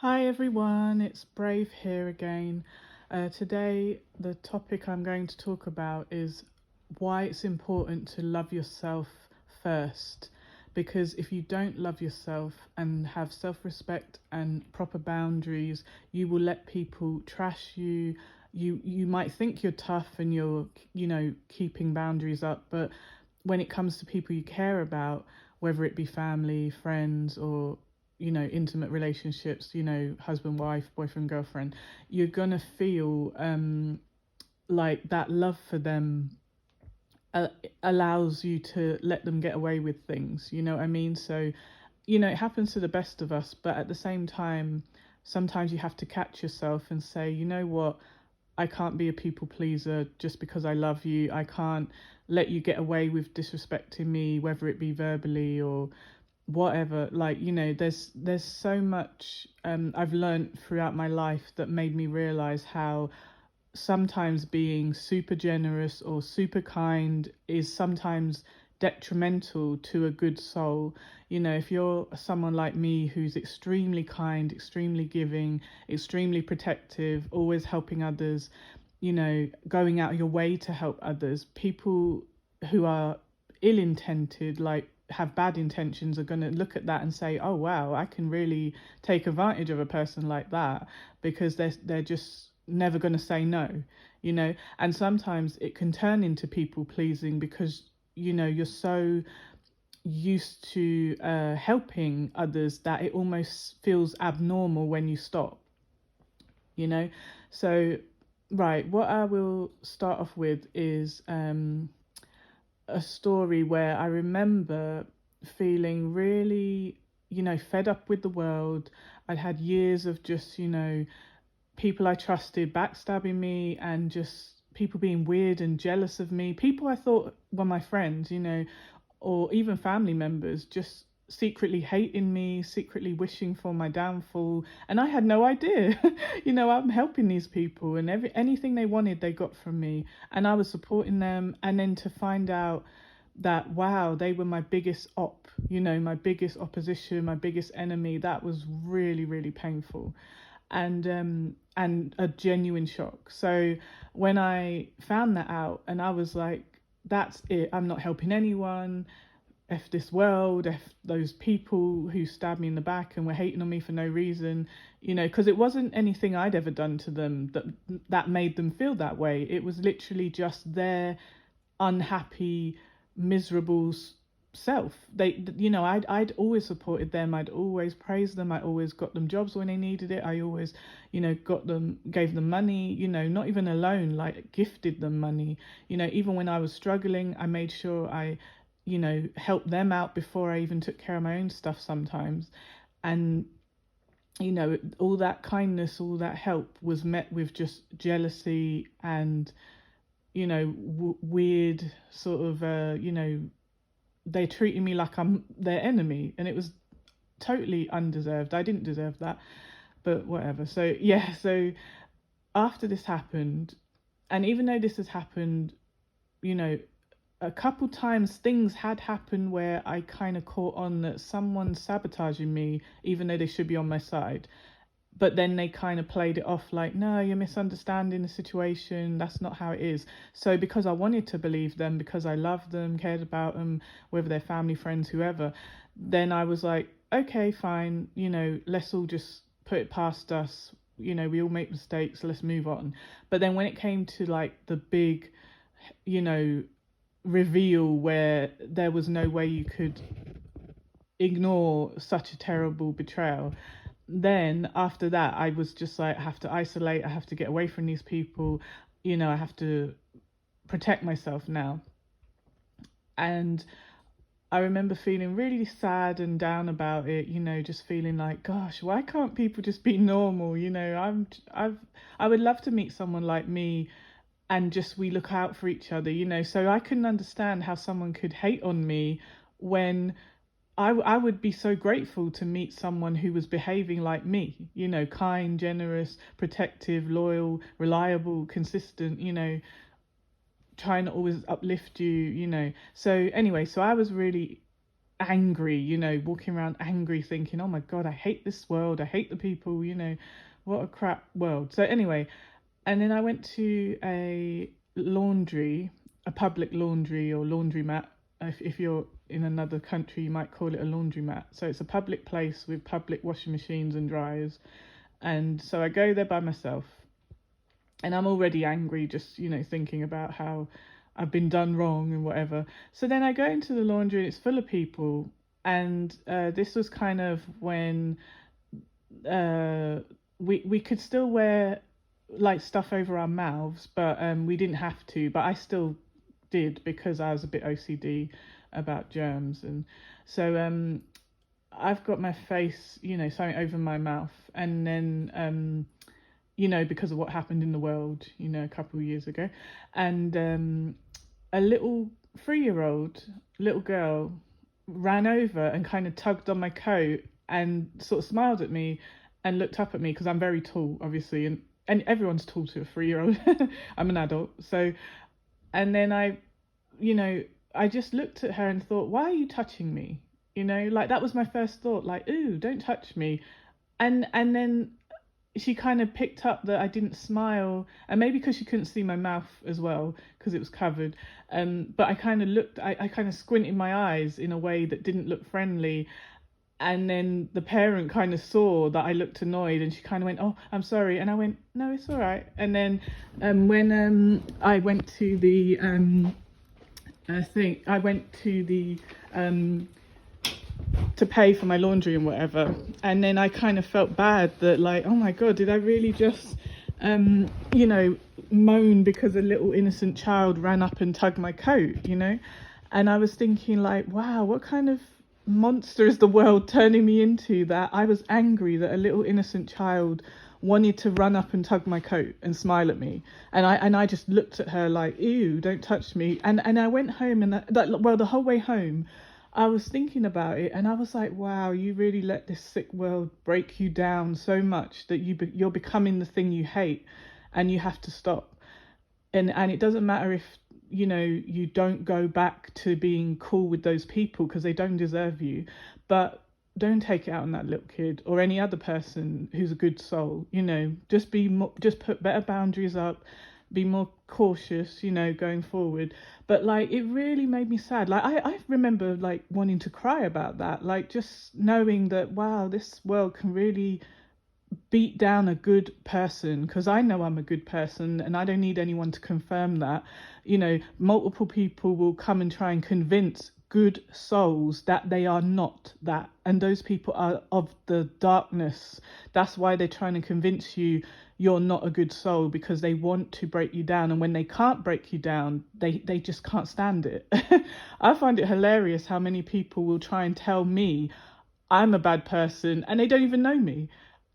Hi everyone, it's Brave here again. Today, the topic I'm going to talk about is why it's important to love yourself first. Because if you don't love yourself and have self respect and proper boundaries, you will let people trash you. You might think you're tough and you're keeping boundaries up, but when it comes to people you care about, whether it be family, friends, or intimate relationships, husband, wife, boyfriend, girlfriend, you're gonna feel like that love for them uh, allows you to let them get away with things. You know what I mean? So, it happens to the best of us, but at the same time, sometimes you have to catch yourself and say, you know what, I can't be a people pleaser just because I love you. I can't let you get away with disrespecting me, whether it be verbally or whatever. Like, there's so much I've learned throughout my life that made me realize how sometimes being super generous or super kind is sometimes detrimental to a good soul. If you're someone like me who's extremely kind, extremely giving, extremely protective, always helping others, going out of your way to help others, people who are ill-intended, like have bad intentions, are going to look at that and say, oh wow, I can really take advantage of a person like that, because they're just never going to say no. And sometimes it can turn into people pleasing because you're so used to helping others that it almost feels abnormal when you stop you know so right, what I will start off with is a story where I remember feeling really fed up with the world. I'd had years of just people I trusted backstabbing me, and just people being weird and jealous of me. People I thought were my friends, or even family members, just secretly hating me, secretly wishing for my downfall. And I had no idea. I'm helping these people, and anything they wanted, they got from me. And I was supporting them. And then to find out that, wow, they were my biggest my biggest opposition, my biggest enemy, that was really, really painful and a genuine shock. So when I found that out, and I was like, that's it, I'm not helping anyone. F this world, F those people who stabbed me in the back and were hating on me for no reason, because it wasn't anything I'd ever done to them that made them feel that way. It was literally just their unhappy, miserable self. I'd always supported them, I'd always praised them, I always got them jobs when they needed it, I always gave them money, not even a loan, like gifted them money. Even when I was struggling, I made sure I helped them out before I even took care of my own stuff sometimes. And all that kindness, all that help was met with just jealousy and weird sort of they treated me like I'm their enemy, and it was totally undeserved. I didn't deserve that, but whatever. So yeah, so after this happened, and even though this has happened, you know, a couple times, things had happened where I kind of caught on that someone's sabotaging me, even though they should be on my side. But then they kind of played it off like, no, you're misunderstanding the situation, that's not how it is. So because I wanted to believe them, because I loved them, cared about them, whether they're family, friends, whoever, then I was like, okay, fine, let's all just put it past us. We all make mistakes, let's move on. But then when it came to like the big you know reveal, where there was no way you could ignore such a terrible betrayal, then after that I was just like, I have to isolate, I have to get away from these people, I have to protect myself now. And I remember feeling really sad and down about it, just feeling like, gosh, why can't people just be normal? I would love to meet someone like me, and just we look out for each other, so I couldn't understand how someone could hate on me when I would be so grateful to meet someone who was behaving like me, kind, generous, protective, loyal, reliable, consistent, trying to always uplift you. So anyway, so I was really angry, walking around angry, thinking, oh my God, I hate this world, I hate the people, what a crap world. So anyway, and then I went to a laundry, a public laundry or laundromat. If you're in another country, you might call it a laundromat. So it's a public place with public washing machines and dryers. And so I go there by myself, and I'm already angry just, thinking about how I've been done wrong and whatever. So then I go into the laundry and it's full of people. And this was kind of when we could still wear like stuff over our mouths, but we didn't have to. But I still did because I was a bit OCD about germs. And so I've got my face, something over my mouth. And then because of what happened in the world, a couple of years ago. And a little 3-year-old little girl ran over and kind of tugged on my coat and sort of smiled at me and looked up at me because I'm very tall, obviously, and everyone's tall to a 3-year-old. I'm an adult. So, and then I just looked at her and thought, why are you touching me? Like that was my first thought, like, ooh, don't touch me. And then she kind of picked up that I didn't smile, and maybe because she couldn't see my mouth as well because it was covered. But I kind of looked, I kind of squinted my eyes in a way that didn't look friendly. And then the parent kind of saw that I looked annoyed, and she kind of went, oh, I'm sorry. And I went, no, it's all right. And then when I went to the to pay for my laundry and whatever, and then I kind of felt bad that, like, oh my God, did I really just moan because a little innocent child ran up and tugged my coat, and I was thinking, like, wow, what kind of monster is the world turning me into, that I was angry that a little innocent child wanted to run up and tug my coat and smile at me, and I just looked at her like, ew, don't touch me. And I went home, and the whole way home I was thinking about it, and I was like, wow, you really let this sick world break you down so much that you're becoming the thing you hate, and you have to stop. And it doesn't matter if you don't go back to being cool with those people because they don't deserve you, but don't take it out on that little kid or any other person who's a good soul. Just put better boundaries up, be more cautious, going forward. But like, it really made me sad. Like, I remember like wanting to cry about that, like just knowing that, wow, this world can really beat down a good person, because I know I'm a good person and I don't need anyone to confirm that. Multiple people will come and try and convince good souls that they are not that, and those people are of the darkness. That's why they're trying to convince you you're not a good soul, because they want to break you down, and when they can't break you down, they just can't stand it. I find it hilarious how many people will try and tell me I'm a bad person and they don't even know me.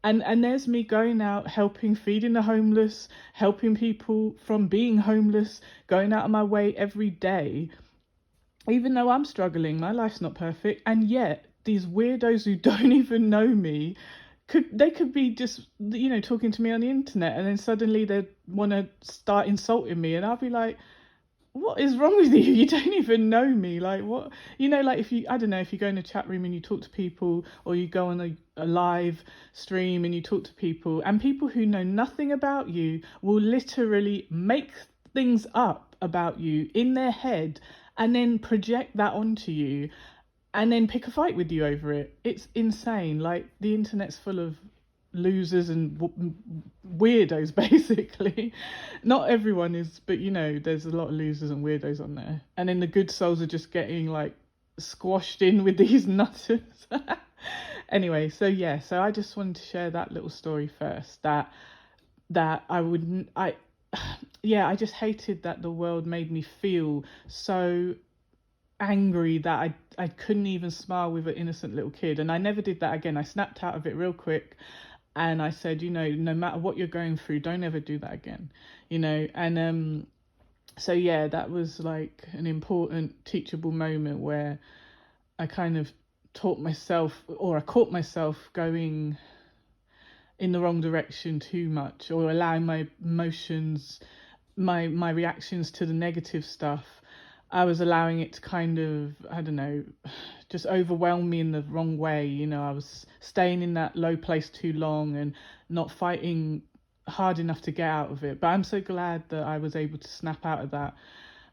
And there's me going out, helping, feeding the homeless, helping people from being homeless, going out of my way every day. Even though I'm struggling, my life's not perfect. And yet these weirdos who don't even know me, could be just, talking to me on the internet, and then suddenly they want to start insulting me. And I'll be like, what is wrong with you? You don't even know me. Like, what, like, if you, I don't know, if you go in a chat room and you talk to people, or you go on a live stream and you talk to people, and people who know nothing about you will literally make things up about you in their head and then project that onto you and then pick a fight with you over it. It's insane. Like, the internet's full of losers and weirdos, basically. Not everyone is, but there's a lot of losers and weirdos on there, and then the good souls are just getting like squashed in with these nutters. Anyway, so I just wanted to share that little story first, that I just hated that the world made me feel so angry that I couldn't even smile with an innocent little kid. And I never did that again. I snapped out of it real quick. And I said, no matter what you're going through, don't ever do that again, And so, that was like an important teachable moment where I kind of taught myself, or I caught myself going in the wrong direction too much, or allowing my emotions, my reactions to the negative stuff, I was allowing it to kind of, I don't know, just overwhelm me in the wrong way. You know, I was staying in that low place too long and not fighting hard enough to get out of it. But I'm so glad that I was able to snap out of that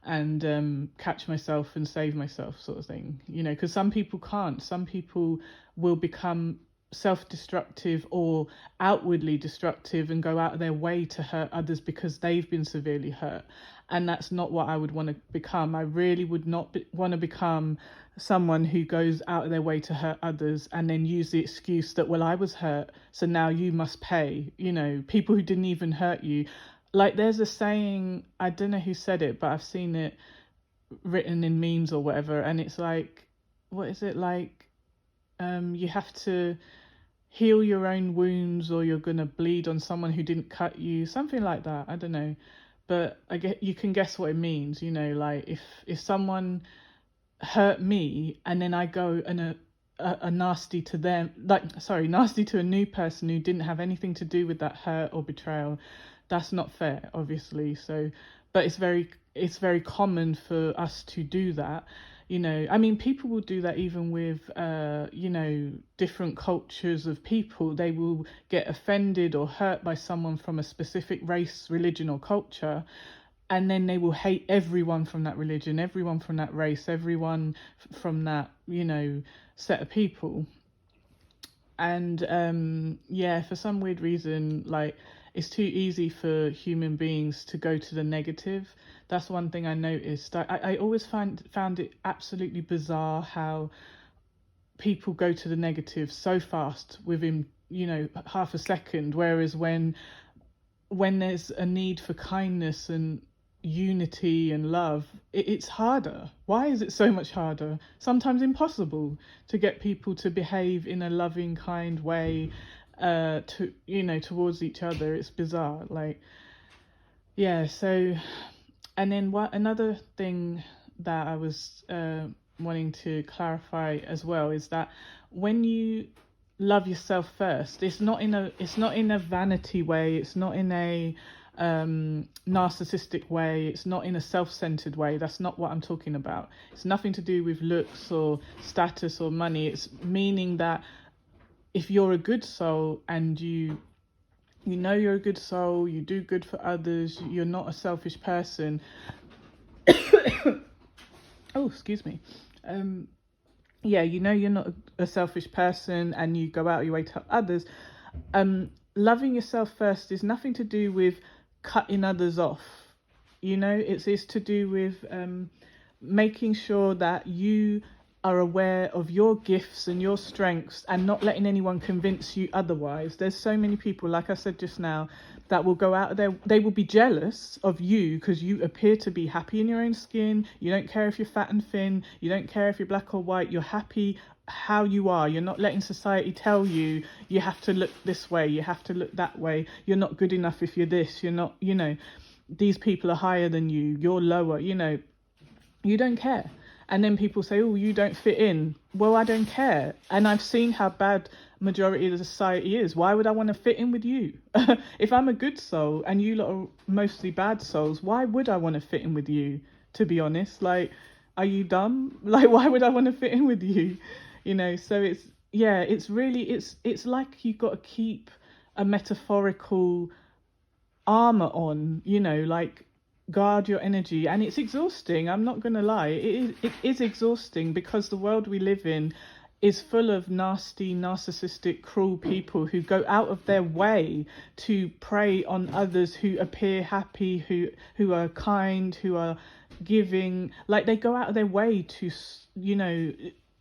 and catch myself and save myself, sort of thing. You know, because some people can't. Some people will become self-destructive or outwardly destructive and go out of their way to hurt others because they've been severely hurt, and that's not what I would want to become. I really would not want to become someone who goes out of their way to hurt others and then use the excuse that, well, I was hurt, so now you must pay. You know, people who didn't even hurt you. Like, there's a saying, I don't know who said it, but I've seen it written in memes or whatever, and it's like, what is it like? You have to heal your own wounds or you're gonna bleed on someone who didn't cut you, something like that. I don't know, but I get, you can guess what it means. You know, like if someone hurt me and then I go and a nasty to them, like, sorry, nasty to a new person who didn't have anything to do with that hurt or betrayal, that's not fair, obviously. So, but it's very common for us to do that. You know, I mean, people will do that even with, you know, different cultures of people. They will get offended or hurt by someone from a specific race, religion, or culture, and then they will hate everyone from that religion, everyone from that race, everyone from that, you know, set of people. And yeah, for some weird reason, like, it's too easy for human beings to go to the negative. That's one thing I noticed. I always found it absolutely bizarre how people go to the negative so fast within, you know, half a second, whereas when there's a need for kindness and unity and love, it's harder. Why is it so much harder, sometimes impossible, to get people to behave in a loving, kind way, to, you know, towards each other? It's bizarre. Like, yeah. So, and then another thing that I was wanting to clarify as well is that when you love yourself first, it's not in a vanity way, it's not in a narcissistic way, it's not in a self-centered way. That's not what I'm talking about. It's nothing to do with looks or status or money. It's meaning that if you're a good soul and you know you're a good soul, you do good for others, you're not a selfish person. Oh, excuse me. Yeah, you know you're not a selfish person and you go out your way to help others. Loving yourself first is nothing to do with cutting others off. You know, it's to do with making sure that you are aware of your gifts and your strengths and not letting anyone convince you otherwise. There's so many people, like I said just now, that will go out there, they will be jealous of you because you appear to be happy in your own skin. You don't care if you're fat and thin, you don't care if you're black or white, you're happy how you are. You're not letting society tell you you have to look this way, you have to look that way, you're not good enough if you're this, you're not, you know, these people are higher than you, you're lower, you know, you don't care. And then people say, oh, you don't fit in. Well, I don't care. And I've seen how bad majority of the society is. Why would I want to fit in with you? If I'm a good soul and you lot are mostly bad souls, why would I want to fit in with you, to be honest? Like, are you dumb? Like, why would I want to fit in with you? You know, so it's, yeah, it's really, it's like you've got to keep a metaphorical armor on, you know, like, guard your energy. And it's exhausting, I'm not gonna lie, it is exhausting, because the world we live in is full of nasty, narcissistic, cruel people who go out of their way to prey on others who appear happy, who are kind, who are giving. Like, they go out of their way to, you know,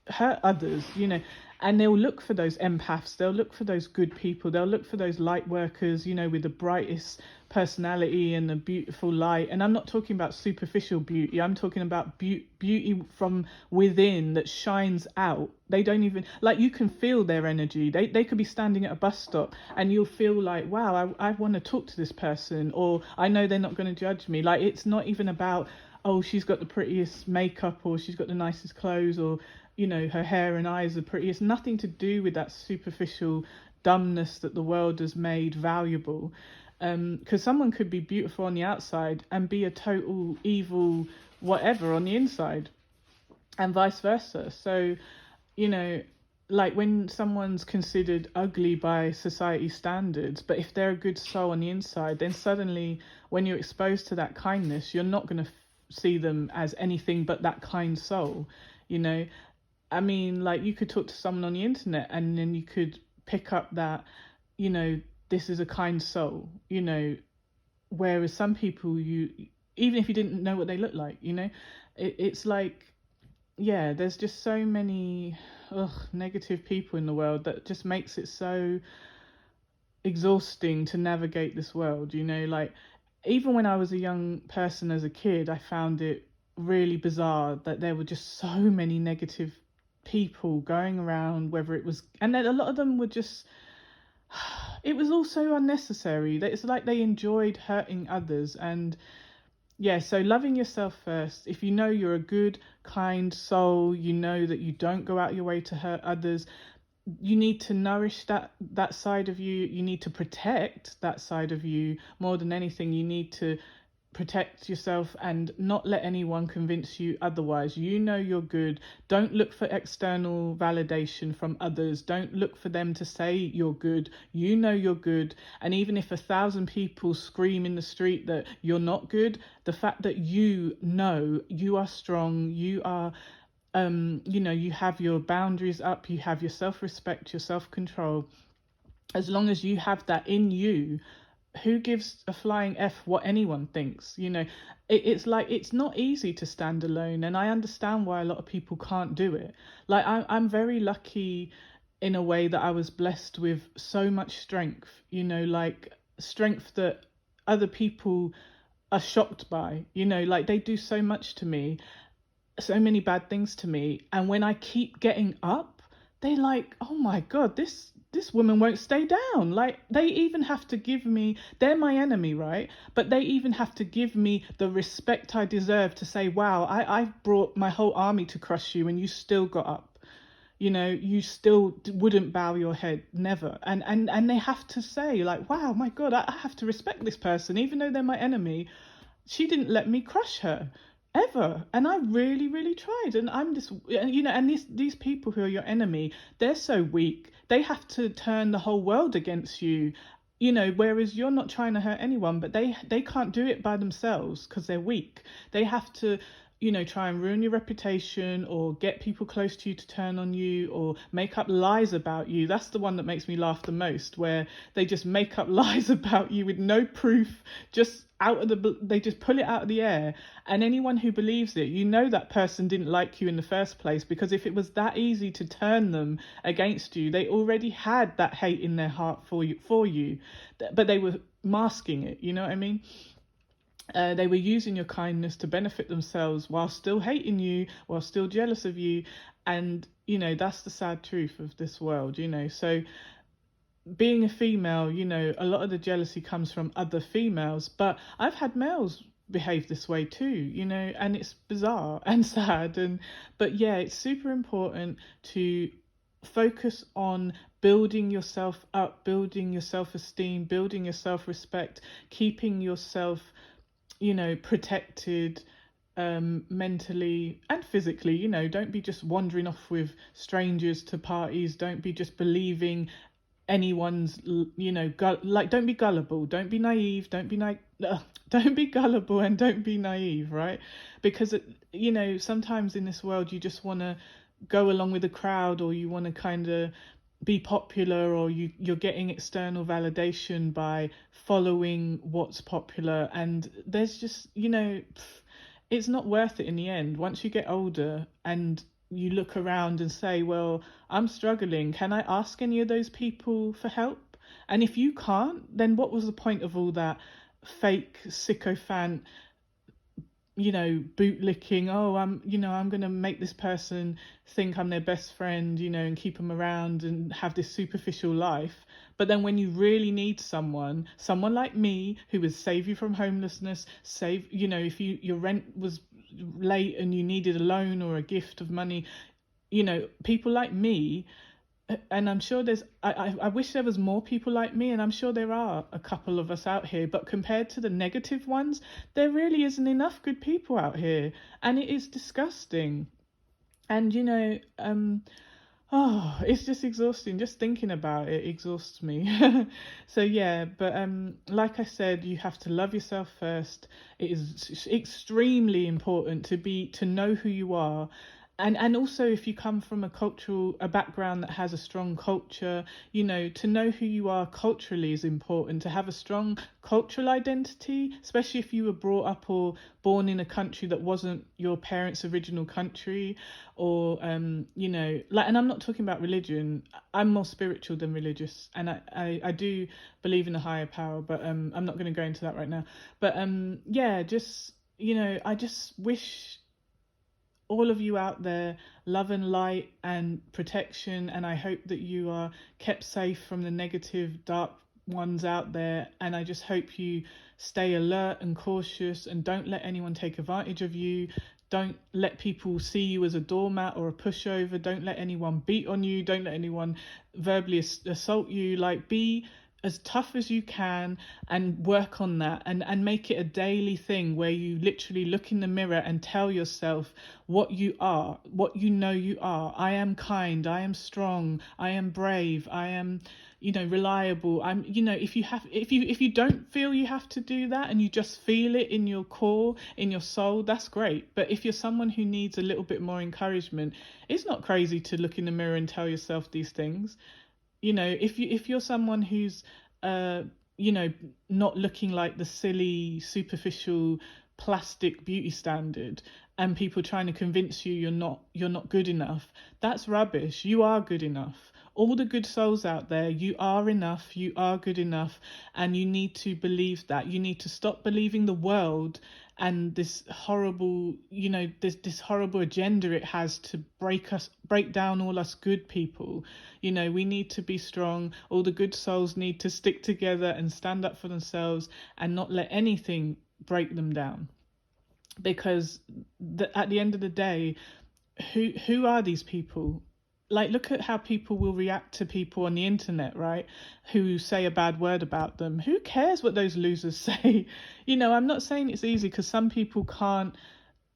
hurt others, you know. And they'll look for those empaths, they'll look for those good people, they'll look for those light workers, you know, with the brightest personality and the beautiful light. And I'm not talking about superficial beauty, I'm talking about beauty from within that shines out. They don't even, like, you can feel their energy. They could be standing at a bus stop and you'll feel like, wow, I want to talk to this person, or I know they're not going to judge me. Like, it's not even about, oh, she's got the prettiest makeup, or she's got the nicest clothes, or, you know, her hair and eyes are pretty. It's nothing to do with that superficial dumbness that the world has made valuable. Because someone could be beautiful on the outside and be a total evil whatever on the inside, and vice versa. So, you know, like when someone's considered ugly by society standards, but if they're a good soul on the inside, then suddenly when you're exposed to that kindness, you're not going to see them as anything but that kind soul, you know. I mean, like you could talk to someone on the internet and then you could pick up that, you know, this is a kind soul, you know, whereas some people, you, even if you didn't know what they look like, you know, it's like, yeah, there's just so many negative people in the world that just makes it so exhausting to navigate this world, you know. Like even when I was a young person as a kid, I found it really bizarre that there were just so many negative people going around, whether it was, and then a lot of them were just, it was also unnecessary. It's like they enjoyed hurting others. And yeah, so loving yourself first. If you know you're a good, kind soul, you know that you don't go out your way to hurt others, you need to nourish that side of you. You need to protect that side of you more than anything. You need to protect yourself and not let anyone convince you otherwise. You know you're good. Don't look for external validation from others. Don't look for them to say you're good. You know you're good. And even if 1,000 people scream in the street that you're not good, the fact that you know you are strong, you are you know, you have your boundaries up, you have your self-respect, your self-control. As long as you have that in you, who gives a flying F what anyone thinks? You know, it's like, it's not easy to stand alone, and I understand why a lot of people can't do it. Like I'm very lucky in a way that I was blessed with so much strength, you know, like strength that other people are shocked by, you know, like they do so much to me, so many bad things to me, and when I keep getting up, they like, oh my god, this woman won't stay down. Like they even have to give me, they're my enemy, right? But they even have to give me the respect I deserve to say, wow, I've brought my whole army to crush you and you still got up. You know, you still wouldn't bow your head, never. And they have to say like, wow, my god, I have to respect this person even though they're my enemy. She didn't let me crush her ever, and I really, really tried. And I'm just, you know, and these people who are your enemy, they're so weak, they have to turn the whole world against you, you know, whereas you're not trying to hurt anyone, but they can't do it by themselves because they're weak. They have to, you know, try and ruin your reputation or get people close to you to turn on you or make up lies about you. That's the one that makes me laugh the most, where they just make up lies about you with no proof, just they just pull it out of the air. And anyone who believes it, you know that person didn't like you in the first place, because if it was that easy to turn them against you, they already had that hate in their heart for you, but they were masking it, you know what I mean? They were using your kindness to benefit themselves while still hating you, while still jealous of you. And, you know, that's the sad truth of this world, you know. So being a female, you know, a lot of the jealousy comes from other females, but I've had males behave this way too, you know, and it's bizarre and sad. But yeah, it's super important to focus on building yourself up, building your self-esteem, building your self-respect, keeping yourself, you know, protected mentally and physically. You know, don't be just wandering off with strangers to parties. Don't be just believing anyone's, you know, like don't be gullible, don't be naive, don't be gullible, and don't be naive, right? Because you know, sometimes in this world you just want to go along with the crowd, or you want to kind of be popular, or you're getting external validation by following what's popular. And there's just, you know, it's not worth it in the end. Once you get older and you look around and say, well, I'm struggling, can I ask any of those people for help? And if you can't, then what was the point of all that fake sycophant, you know, bootlicking? Oh, I'm going to make this person think I'm their best friend, you know, and keep them around and have this superficial life. But then when you really need someone like me, who would save you from homelessness, you know, if your rent was late and you needed a loan or a gift of money, you know, people like me and I'm sure there's, I wish there was more people like me, and I'm sure there are a couple of us out here, but compared to the negative ones, there really isn't enough good people out here, and it is disgusting. And oh, it's just exhausting. Just thinking about it exhausts me. So yeah, but like I said, you have to love yourself first. It is extremely important to know who you are. And also, if you come from a background that has a strong culture, to know who you are culturally is important. To have a strong cultural identity, especially if you were brought up or born in a country that wasn't your parents' original country, or like, and I'm not talking about religion. I'm more spiritual than religious, and I do believe in a higher power, but I'm not going to go into that right now. But yeah, just I just wish all of you out there love and light and protection, and I hope that you are kept safe from the negative, dark ones out there. And I just hope you stay alert and cautious, and don't let anyone take advantage of you. Don't let people see you as a doormat or a pushover. Don't let anyone beat on you. Don't let anyone verbally assault you. Like, be as tough as you can and work on that, and make it a daily thing where you literally look in the mirror and tell yourself what you are, what you are. I am kind, I am strong, I am brave, I am reliable. I'm if you don't feel you have to do that, and you just feel it in your core, in your soul, that's great. But if you're someone who needs a little bit more encouragement, it's not crazy to look in the mirror and tell yourself these things. If you're someone who's uh not looking like the silly, superficial, plastic beauty standard, and people trying to convince you you're not good enough, that's rubbish. You are good enough. All the good souls out there, you are enough, you are good enough, and you need to believe that. You need to stop believing the world and this horrible, this horrible agenda it has to break down all us good people. We need to be strong. All the good souls need to stick together and stand up for themselves, and not let anything break them down. Because at the end of the day, who are these people? Like, look at how people will react to people on the internet, right? Who say a bad word about them. Who cares what those losers say? I'm not saying it's easy, because some people can't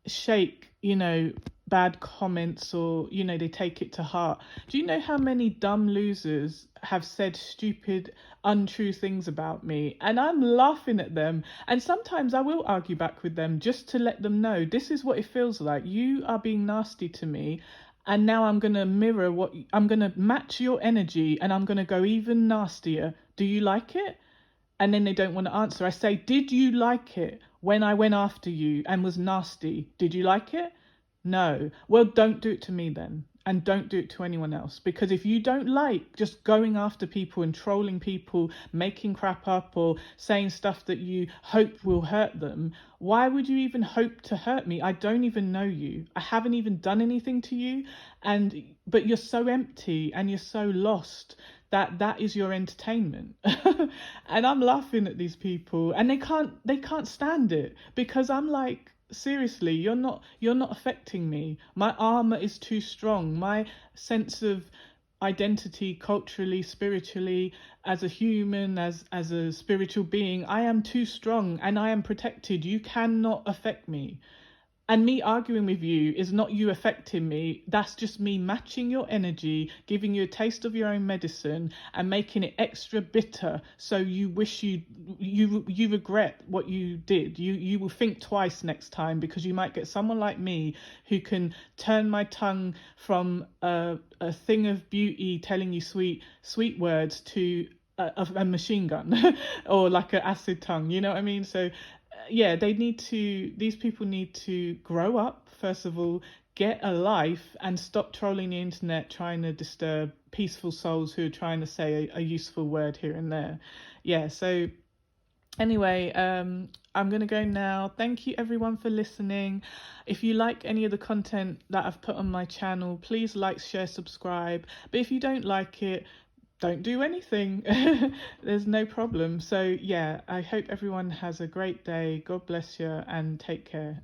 shake, bad comments, or, they take it to heart. Do you know how many dumb losers have said stupid, untrue things about me? And I'm laughing at them. And sometimes I will argue back with them just to let them know this is what it feels like. You are being nasty to me. And now I'm going to I'm going to match your energy, and I'm going to go even nastier. Do you like it? And then they don't want to answer. I say, did you like it when I went after you and was nasty? Did you like it? No. Well, don't do it to me then. And don't do it to anyone else. Because if you don't like just going after people and trolling people, making crap up, or saying stuff that you hope will hurt them, why would you even hope to hurt me? I don't even know you. I haven't even done anything to you. But you're so empty and you're so lost that is your entertainment. And I'm laughing at these people, and they can't stand it, because I'm like, seriously, you're not affecting me. My armor is too strong. My sense of identity, culturally, spiritually, as a human, as a spiritual being, I am too strong, and I am protected. You cannot affect me. And me arguing with you is not you affecting me. That's just me matching your energy, giving you a taste of your own medicine, and making it extra bitter. So you wish you regret what you did. You will think twice next time, because you might get someone like me who can turn my tongue from a thing of beauty, telling you sweet words, to a machine gun or like an acid tongue. You know what I mean? So yeah, these people need to grow up, first of all, get a life, and stop trolling the internet, trying to disturb peaceful souls who are trying to say a useful word here and there. Yeah, so anyway, I'm going to go now. Thank you everyone for listening. If you like any of the content that I've put on my channel, please like, share, subscribe. But if you don't like it, don't do anything. There's no problem. So yeah, I hope everyone has a great day. God bless you, and take care.